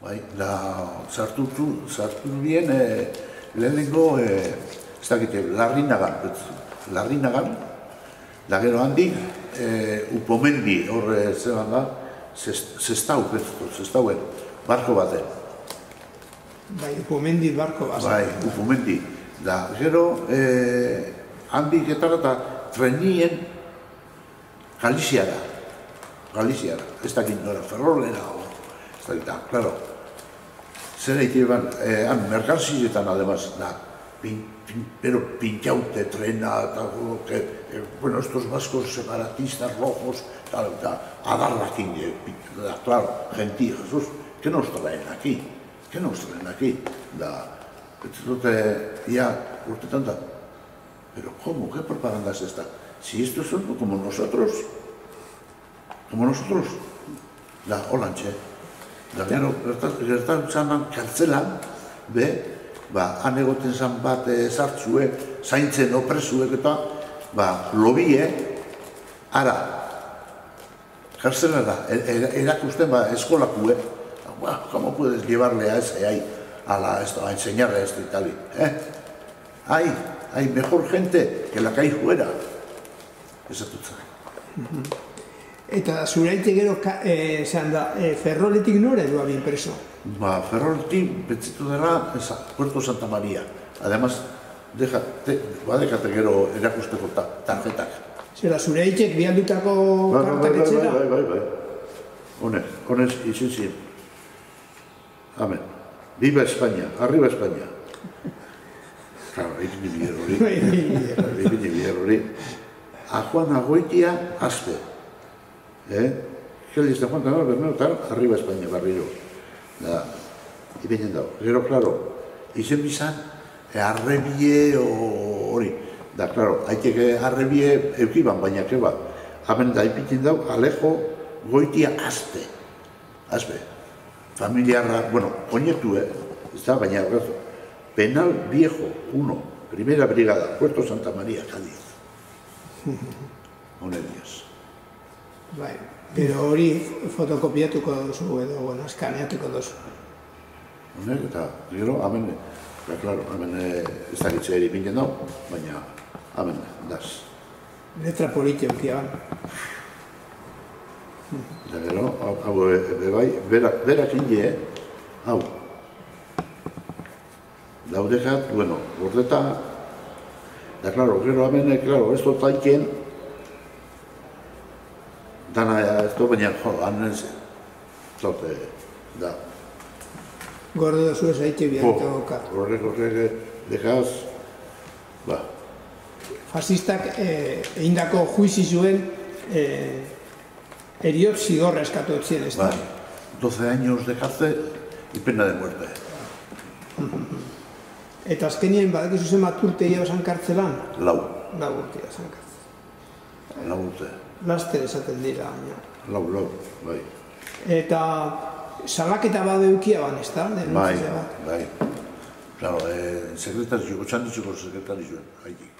Bai, sartu bien lehenengo, ez dakite, Larrinagan, da gero handik, Upomendi, hor zeban da, zestauen, barko baten. Bai, Upomendi barko bazen. Bai, Upomendi. Da gero, handik eta trenien Galiziara, ez dakit nora, Ferrolera, ez dakit, klaro. Zer egite ban, han merkantzietan además, pero pinchaute trena, bueno, estos vascos separatistas rojos, agarrakin, claro, gentil, Jesús, ¿qué nos traen aquí? ¿Qué nos traen aquí? Ya, usted tanta, pero ¿cómo? ¿Qué propaganda es esta? Si estos son como nosotros, holantxe. Da gero, gertan zanan kartzelan, han egoten zan bat sartzue, zaintzen opresuek eta, lobie, ara, kartzelara, erakusten eskolakue, ¿cómo puedes llevarle a ese ahí, a enseñarle esto y tal? Hay mejor gente que la que hay fuera. Esatutza. Eta zuraite gero, Ferroletik nora edo abin preso? Ferroletik betzitu dela Puerto Santa Maria. Además, badekate gero erakusteko tarjetak. Zera, zuraitek bialdutako kartak etxera? Bai. Honez, izin ziren. Amen. Viva España, arriba España. Claro, egin bider hori. A Juan Agoitia Aspe. Geliz de Juan Bernardo, arriba España, barriro. Ibenen dago. Gero, claro, izen bizan, arrebie hori. Da, claro, haiteke arrebie eukiban, baina keba. Hemen da, ipiten dago, Alejo Goitia Aspe. Aspe. Familiarra, bueno, oinetu, ez da, baina, Penal Viejo, 1, Primera Brigada, Puerto Santa María, Cádiz. Honediaz. Bai, pero hori fotokopiatuko duzu edo, bueno, eskaneatuko duzu. Honek, eta gero, hemen, claro, hemen ez dakitze eri bingen dago, baina hemen, daz. Letra politi eukiaban. Eta gero, hau, bai, berak inde, hau. Daudekat, bueno, gordeta, da, claro, gero hemen, claro, ez dut taiken, dana ez dut, baina, jo, hanen zen, zote, da. Gorde dozu ez haite bialito ka. Horrek, dekaz, ba. Fasistak egindako juizi zuen heriot zigorra eskatu etzien, ez da? 12 años de cárcel y pena de muerte. Eta azkenien badakizu zenbat urte esan kartzelan? 4. 4 urte esan kartzelan. 4 urte. Laster esaten dira, baina. 4, bai. Eta salaketa bade eukiaban, ez da? Bai. Claro, sekretarizuko, txanditzuko sekretarizuan, haitik.